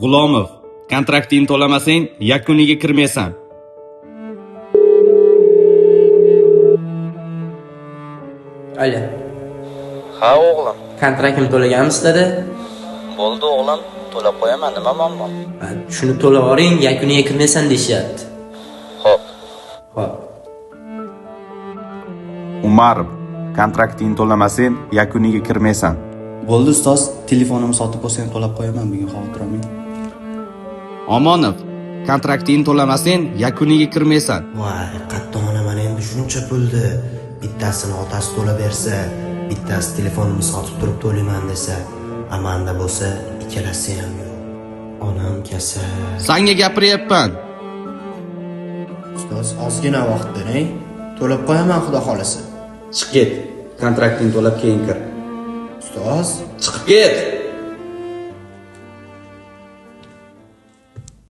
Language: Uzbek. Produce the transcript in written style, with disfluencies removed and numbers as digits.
G'ulomov, kontraktini to'lamasang, yakuniga kirmaysan. Alo. Ha o'g'lim. Kontraktimni to'laganmisizlar? Bo'ldi o'g'lim, to'lab qo'yaman, nima muammo? Shuni to'lab oling, yakuniga kirmaysan deyapti. Xo'p. Xo'p. Umarov, kontraktini to'lamasang, yakuniga kirmaysan. Bo'ldi ustoz, telefonimni sotib bo'lsang to'lab qo'yaman, bugun xavotir olmang. Omonov, kontraktini to'lamasang, yakuniga kirmaysan. Voy, qattona mana endi shuncha pulni bittasini otasi to'lab bersa, bittasi telefonimni sotib turib to'layman desa, amanda bo'lsa ikkalasi ham yo'q. Onam kasal. Senga gapiryapman. Ustoz, ozgina vaqtda, to'lab qo'yaman xudo xolasa. Chiq ket. Kontraktini to'lab keyin kir. Ustoz, Chiqib ket.